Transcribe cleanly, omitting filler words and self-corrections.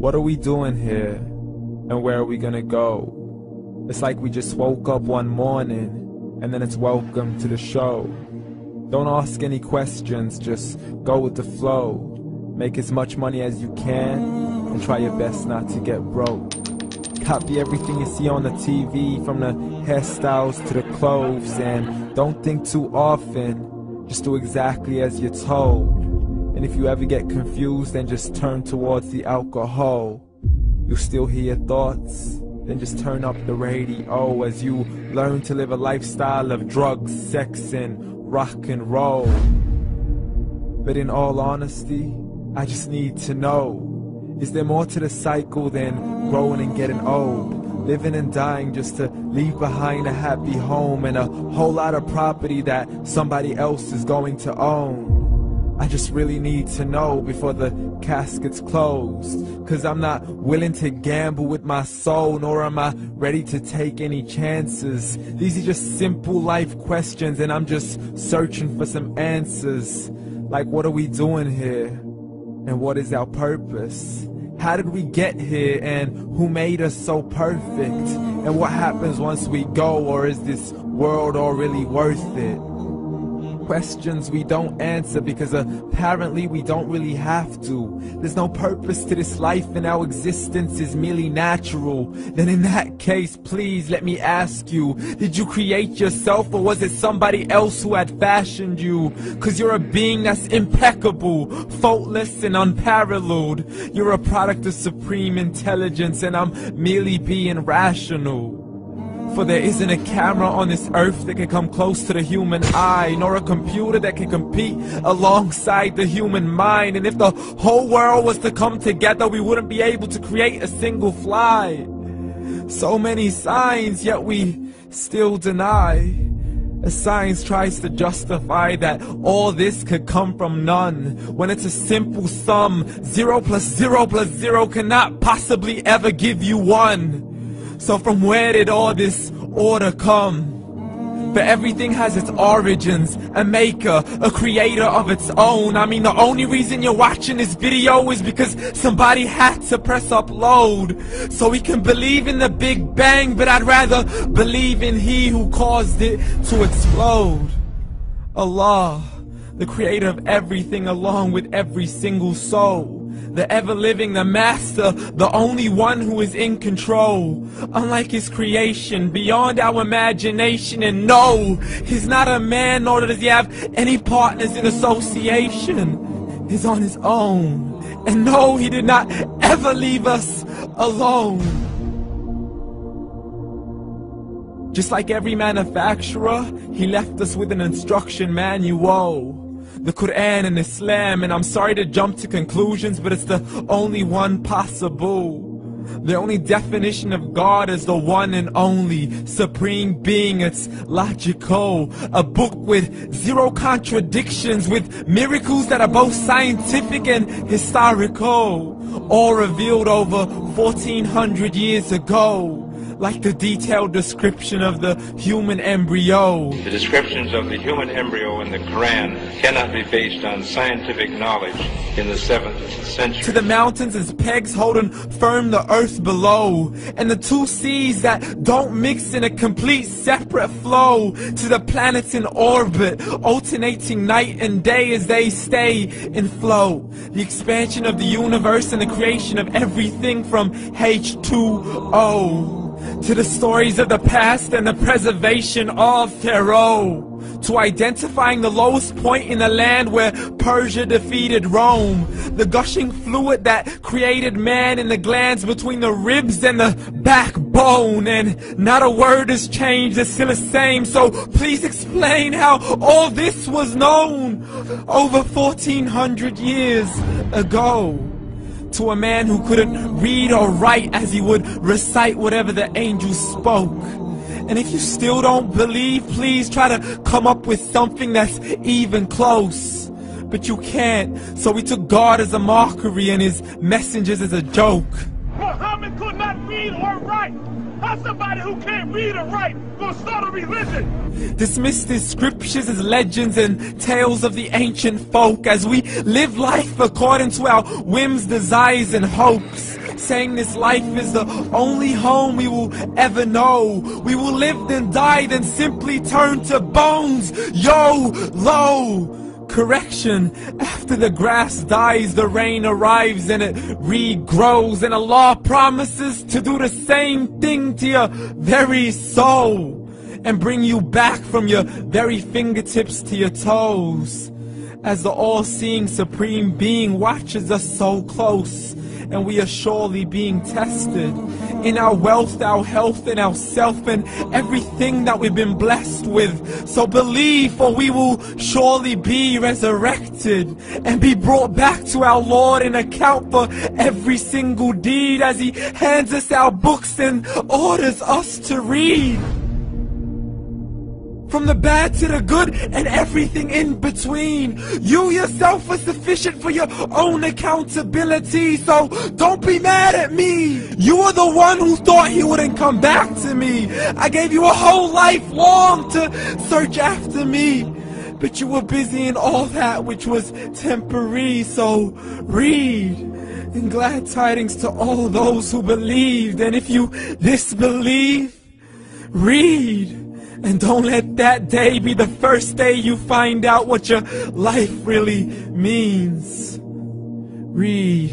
What are we doing here? And where are we gonna go? It's like we just woke up one morning, and then it's welcome to the show. Don't ask any questions, just go with the flow. Make as much money as you can, and try your best not to get broke. Copy everything you see on the TV, from the hairstyles to the clothes, and don't think too often, just do exactly as you're told. And if you ever get confused, then just turn towards the alcohol. You'll still hear your thoughts, then just turn up the radio as you learn to live a lifestyle of drugs, sex, and rock and roll. But in all honesty, I just need to know, is there more to the cycle than growing and getting old? Living and dying just to leave behind a happy home and a whole lot of property that somebody else is going to own. I just really need to know before the casket's closed, 'cause I'm not willing to gamble with my soul, nor am I ready to take any chances. These are just simple life questions, and I'm just searching for some answers. Like, what are we doing here? And what is our purpose? How did we get here, and who made us so perfect? And what happens once we go, or is this world all really worth it? Questions we don't answer because apparently we don't really have to. There's no purpose to this life and our existence is merely natural. Then in that case, please let me ask you, did you create yourself, or was it somebody else who had fashioned you? 'Cause you're a being that's impeccable, faultless and unparalleled. You're a product of supreme intelligence, and I'm merely being rational. For there isn't a camera on this earth that can come close to the human eye, nor a computer that can compete alongside the human mind. And if the whole world was to come together, we wouldn't be able to create a single fly. So many signs, yet we still deny. As science tries to justify that all this could come from none, when it's a simple sum. 0 plus 0 plus 0 cannot possibly ever give you 1. So from where did all this order come? But everything has its origins, a maker, a creator of its own. I mean, the only reason you're watching this video is because somebody had to press upload. So we can believe in the Big Bang, but I'd rather believe in He who caused it to explode. Allah, the creator of everything, along with every single soul. The ever-living, the master, the only one who is in control. Unlike his creation, beyond our imagination. And no, he's not a man, nor does he have any partners in association. He's on his own. And no, he did not ever leave us alone. Just like every manufacturer, he left us with an instruction manual. The Quran and Islam, and I'm sorry to jump to conclusions, but it's the only one possible. The only definition of God is the one and only supreme being. It's logical, a book with 0 contradictions, with miracles that are both scientific and historical, all revealed over 1400 years ago. Like the detailed description of the human embryo. The descriptions of the human embryo in the Quran cannot be based on scientific knowledge in the 7th century. To the mountains as pegs holding firm the earth below, and the 2 seas that don't mix in a complete separate flow. To the planets in orbit, alternating night and day as they stay in flow. The expansion of the universe and the creation of everything from H2O. To the stories of the past and the preservation of Pharaoh. To identifying the lowest point in the land where Persia defeated Rome. The gushing fluid that created man in the glands between the ribs and the backbone. And not a word has changed, it's still the same. So please explain how all this was known over 1400 years ago. To a man who couldn't read or write, as he would recite whatever the angels spoke. And if you still don't believe, please try to come up with something that's even close. But you can't, so we took God as a mockery and his messengers as a joke. Muhammad could not read or write. How's somebody who can't read or write gonna start a religion? Dismiss these scriptures as legends and tales of the ancient folk, as we live life according to our whims, desires, and hopes. saying this life is the only home we will ever know. We will live then die, then simply turn to bones. YOLO! Correction, after the grass dies, the rain arrives and it regrows, and Allah promises to do the same thing to your very soul and bring you back from your very fingertips to your toes, as the all-seeing supreme being watches us so close, and we are surely being tested in our wealth, our health, and our self, and everything that we've been blessed with. So believe, for we will surely be resurrected and be brought back to our Lord and account for every single deed, as He hands us our books and orders us to read. From the bad to the good and everything in between. You yourself are sufficient for your own accountability, so don't be mad at me. You are the one who thought He wouldn't come back to me. I gave you a whole life long to search after me, but you were busy in all that which was temporary. So read, and glad tidings to all those who believed. And if you disbelieve, read. And don't let that day be the first day you find out what your life really means. Read.